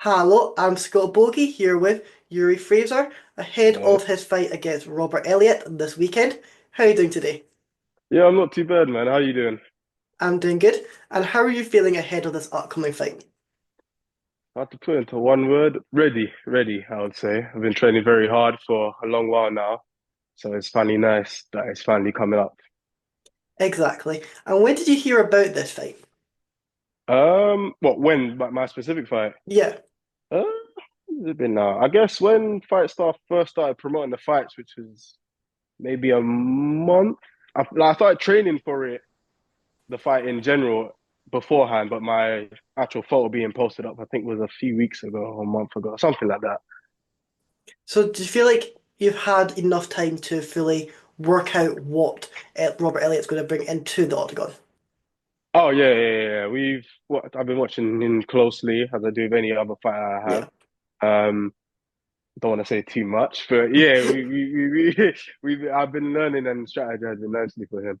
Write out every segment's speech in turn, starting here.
Hello, I'm Scott Bogey here with Uri Fraser ahead Yeah. of his fight against Robert Elliot this weekend. How are you doing today? Yeah, I'm not too bad, man. How you doing? I'm doing good. And how are you feeling ahead of this upcoming fight? I have to put into one word. Ready, ready, I would say. I've been training very hard for a long while now, so it's finally nice that it's finally coming up. Exactly. And when did you hear about this fight? What, when, like my specific fight? Yeah, Uh, has it been now? I guess when Fight Star first started promoting the fights, which was maybe a month. I started training for it, the fight in general, beforehand, but my actual photo being posted up, I think was a few weeks ago or a month ago, something like that. so do you feel like you've had enough time to fully work out what Robert Elliott's going to bring into the octagon? Oh yeah. I've been watching him closely as I do with any other fighter I have. Yeah. Um, don't want to say too much, but yeah, we I've been learning and strategizing nicely for him.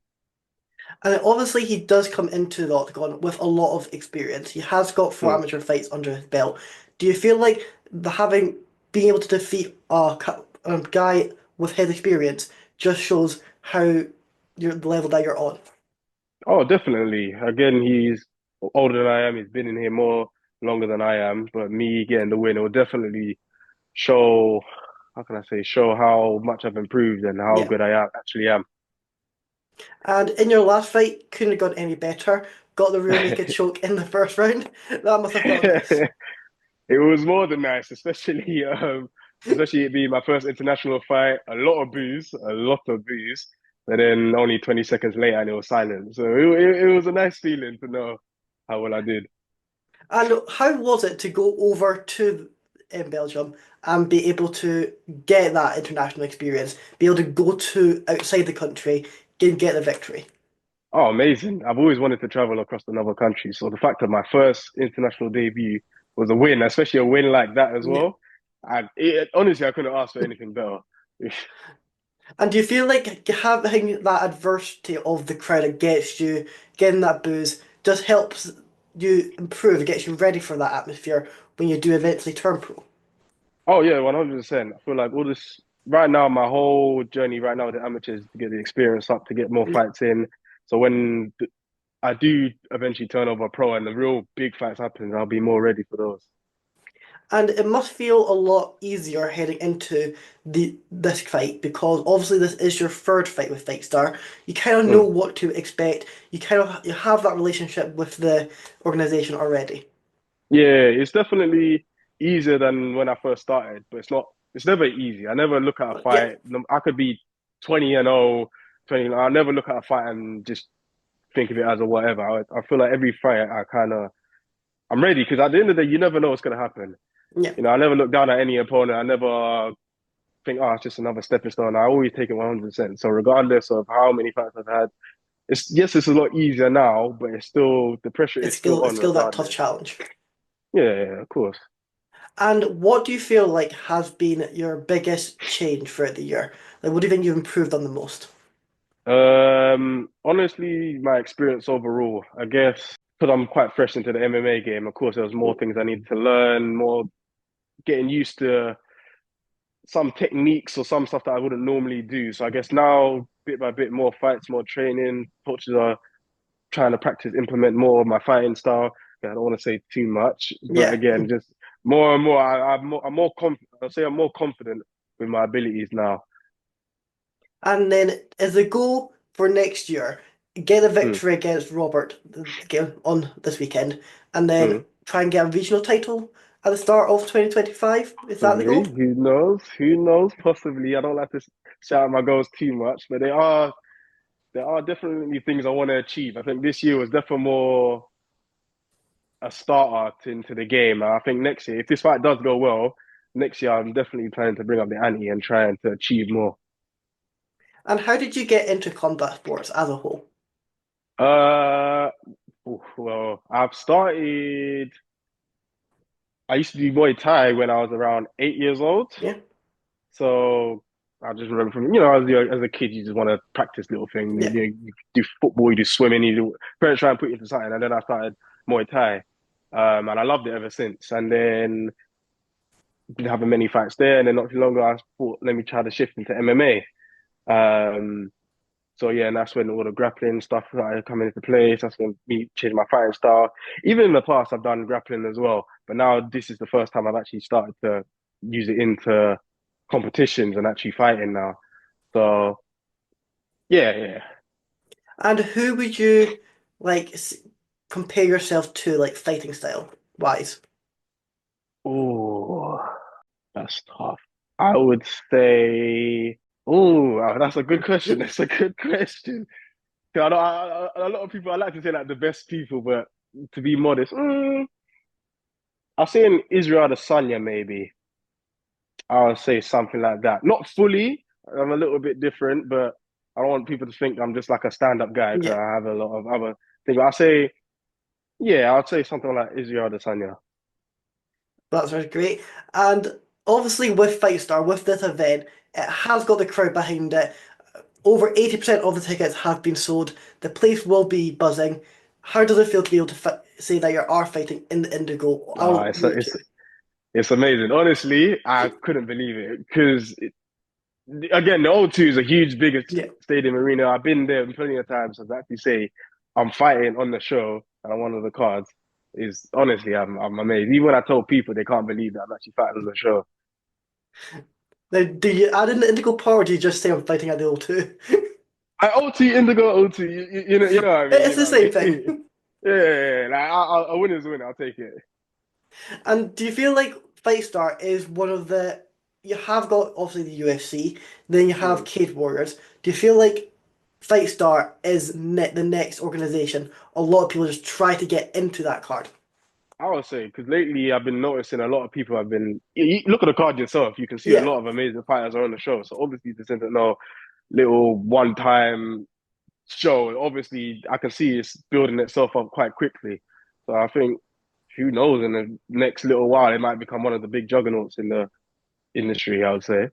And obviously, he does come into the octagon with a lot of experience. He has got four Mm. amateur fights under his belt. Do you feel like being able to defeat a guy with his experience just shows how the level that you're on? Oh, definitely. Again, he's older than I am. He's been in here more longer than I am, but me getting the win, it will definitely show. How can I say? Show how much I've improved and how Yeah. good actually am. And in your last fight, couldn't have gone any better. Got the rear naked choke in the first round. That must have felt nice. It was more than nice, especially it being my first international fight. A lot of booze, but then only 20 seconds later, and it was silent. So it was a nice feeling to know how well I did. And how was it to go over to Belgium and be able to get that international experience, be able to go to outside the country, get the victory? Oh, amazing! I've always wanted to travel across another country, so the fact that my first international debut was a win, especially a win like that as Yeah. well, honestly I couldn't ask for anything better. And do you feel like having that adversity of the crowd against you, getting that booze, just helps you improve, it gets you ready for that atmosphere when you do eventually turn pro? Oh yeah, 100%. I feel like all this right now, my whole journey right now with the amateurs to get the experience up, to get more Yeah. fights in. So when I do eventually turn over pro and the real big fights happen, I'll be more ready for those. And it must feel a lot easier heading into this fight because obviously this is your third fight with Fightstar. You kind of know Mm. what to expect. You have that relationship with the organization already. Yeah, it's definitely easier than when I first started, but it's never easy. I never look at a But yeah, fight. I could be 20 and 0, 20. I never look at a fight and just think of it as a whatever. I feel like every fight I'm ready because at the end of the day, you never know what's going to happen. yeah. I never look down at any opponent. I never think, oh, it's just another stepping stone. I always take it 100%. So regardless of how many fights I've had, it's a lot easier now, but it's still the pressure is still It's on still that tough regardless. challenge. Yeah, of course. And what do you feel like has been your biggest change throughout the year? Like, what do you think you've improved on the most? Honestly, my experience overall, I guess, because I'm quite fresh into the MMA game. Of course, there was more things I needed to learn, more getting used to some techniques or some stuff that I wouldn't normally do. So I guess now, bit by bit, more fights, more training. Coaches are trying to practice, implement more of my fighting style. Yeah, I don't want to say too much, but Yeah. again, just more and more. I'm more confident. I'll say I'm more confident with my abilities now. And then as the goal for next year, get a Mm, victory against Robert on this weekend, and then mm. try and get a regional title at the start of 2025. Is that the goal? Hey, who knows? Who knows? Possibly. I don't like to shout out my goals too much, but there are definitely things I want to achieve. I think this year was definitely more a starter into the game. And I think next year, if this fight does go well, next year I'm definitely planning to bring up the ante and trying to achieve more. And how did you get into combat sports as a whole? Uh, well, I used to do Muay Thai when I was around 8 years old. Yeah, So I just remember from, as a kid, you just want to practice little things. yeah. You do football, you do swimming, parents try and put you into something. And then I started Muay Thai. And I loved it ever since. And then been having many fights there, and then not too long ago, I thought, let me try to shift into MMA. Um, so yeah, and that's when all the grappling stuff started coming into place. That's when me changed my fighting style. Even in the past, I've done grappling as well, but now this is the first time I've actually started to use it into competitions and actually fighting now. So yeah, yeah. And who would you like compare yourself to, like fighting style wise? Oh, that's tough. I would say, oh, that's a good question. That's a good question. 'Cause a lot of people, I like to say like the best people, but to be modest, I'll say in Israel Adesanya maybe. I'll say something like that. Not fully. I'm a little bit different, but I don't want people to think I'm just like a stand-up guy because Yeah, I have a lot of other things. I'll say, yeah, I'll say something like Israel Adesanya. that sounds great. And obviously, with Fightstar, with this event, it has got the crowd behind it. Over 80% of the tickets have been sold. The place will be buzzing. How does it feel to be able to say that you are fighting in the Indigo? No, I'll you too. it's amazing. Honestly, I couldn't believe it because again, the O2 is a huge, biggest Yeah. stadium arena. I've been there plenty of times. So to actually say I'm fighting on the show and I'm one of the cards is honestly, I'm amazed. Even when I told people, they can't believe that I'm actually fighting on the show. Now, do you add in the Indigo Power, or do you just say I'm fighting at the O2? I OT Indigo OT. You know what I mean. It's You the know what I same thing. mean. Yeah. Like a win is a win. I'll take it. And do you feel like Fightstar is one of the you have got obviously the UFC, then you have Mm. Cage Warriors. Do you feel like Fightstar is the next organization a lot of people just try to get into that card? I would say because lately I've been noticing a lot of people have been. You look at the card yourself. You can see a Yeah. lot of amazing fighters are on the show. So obviously this isn't no little one-time show. Obviously, I can see it's building itself up quite quickly. So I think who knows in the next little while it might become one of the big juggernauts in the industry. I would say.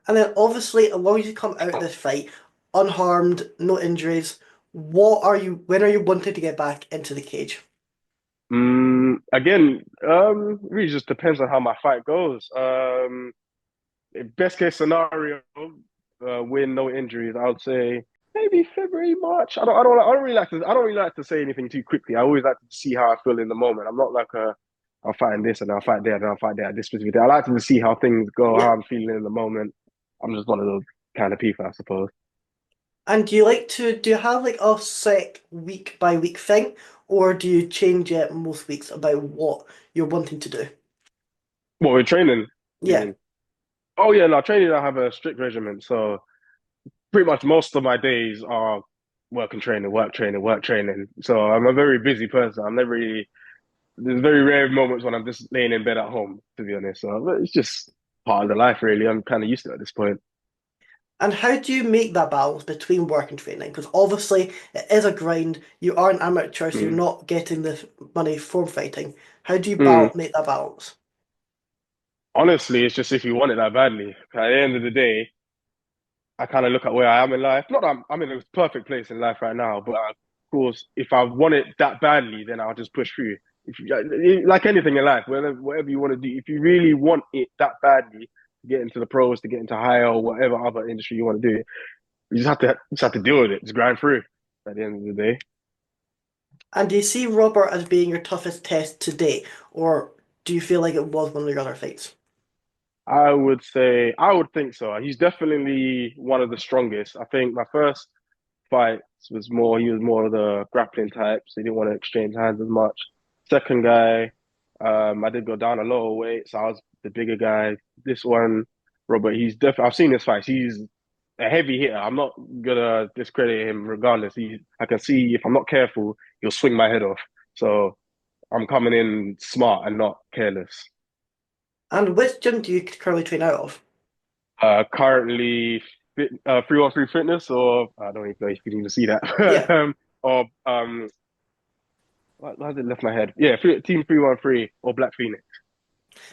And then obviously as long as you come out of this fight unharmed, no injuries, when are you wanting to get back into the cage? Again, really just depends on how my fight goes. Best case scenario, win, no injuries. I would say maybe February, March. I don't really like to. I don't really like to say anything too quickly. I always like to see how I feel in the moment. I'm not like I'll fight in this and I'll fight there and I'll fight there at this specific day. I like to see how things go, Yeah. how I'm feeling in the moment. I'm just one of those kind of people, I suppose. And do you have like a set week by week thing, or do you change it most weeks about what you're wanting to do? What we're training, you Yeah. mean? Oh yeah, no, training. I have a strict regimen, so pretty much most of my days are work and training, work training, work training. So I'm a very busy person. I'm never really there's very rare moments when I'm just laying in bed at home, to be honest. So it's just part of the life, really. I'm kind of used to it at this point. And how do you make that balance between work and training? Because obviously it is a grind. You are an amateur, so you're Mm. not getting the money from fighting. How do you Mm. make that balance? Honestly, it's just if you want it that badly. At the end of the day, I kind of look at where I am in life. Not that I'm in a perfect place in life right now, but of course, if I want it that badly, then I'll just push through. If you, like anything in life, whatever you want to do, if you really want it that badly to get into the pros, to get into higher or whatever other industry you want to do, you just have to deal with it. Just grind through at the end of the day. And do you see Robert as being your toughest test to date, or do you feel like it was one of your other fights? I would think so. He's definitely one of the strongest. I think my first fights he was more of the grappling type, so he didn't want to exchange hands as much. Second guy, I did go down a lower weight, so I was the bigger guy. This one, Robert, he's definitely, I've seen his fights. He's a heavy hitter. I'm not gonna discredit him regardless. I can see if I'm not careful, he'll swing my head off. So I'm coming in smart and not careless. And which gym do you currently train out of? Currently, 313 Fitness, or I don't even know if you can even see that. Yeah. Or why did it left my head? Yeah, Team 313 or Black Phoenix.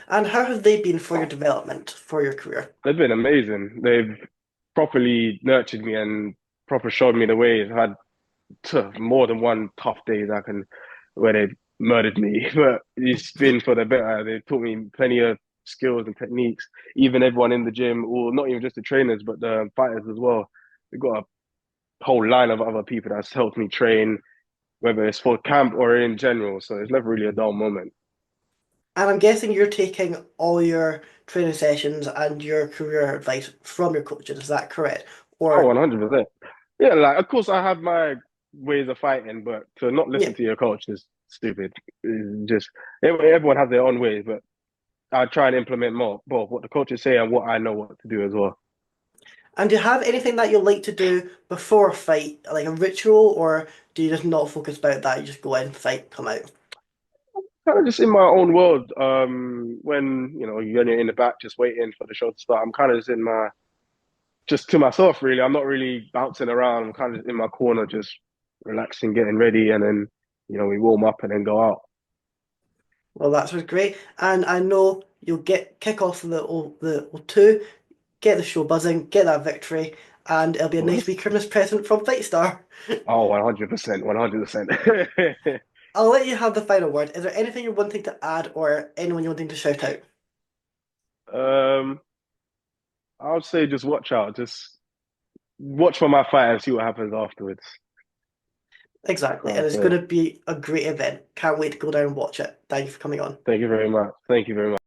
And how have they been for your development, for your career? They've been amazing. They've properly nurtured me and proper showed me the way. I've had more than one tough days where they murdered me, but it's been for the better. They taught me plenty of skills and techniques. Even everyone in the gym, or not even just the trainers, but the fighters as well. We've got a whole line of other people that's helped me train, whether it's for camp or in general. So it's never really a dull moment. And I'm guessing you're taking all your training sessions and your career advice from your coaches, is that correct? Oh, Or 100%. Yeah, like of course I have my ways of fighting, but to not yeah. listen to your coach is stupid. It's just everyone has their own ways, but I try and implement more both what the coaches say and what I know what to do as well. And do you have anything that you like to do before a fight, like a ritual, or do you just not focus about that? You just go in, fight, come out? Kind of just in my own world. When you're in the back just waiting for the show to start, I'm kind of just in my just to myself really. I'm not really bouncing around. I'm kind of in my corner, just relaxing, getting ready, and then we warm up and then go out. Well, that was great. And I know you'll get kick off the 2, get the show buzzing, get that victory, and it'll be a nice wee Christmas present from Fightstar. Oh, 100%, 100%. I'll let you have the final word. Is there anything you're wanting to add or anyone you're wanting to shout out? um, I would say just watch out. Just watch for my fight and see what happens afterwards. Exactly. And I'd it's say. going to be a great event. Can't wait to go down and watch it. Thank you for coming on. Thank you very much. Thank you very much.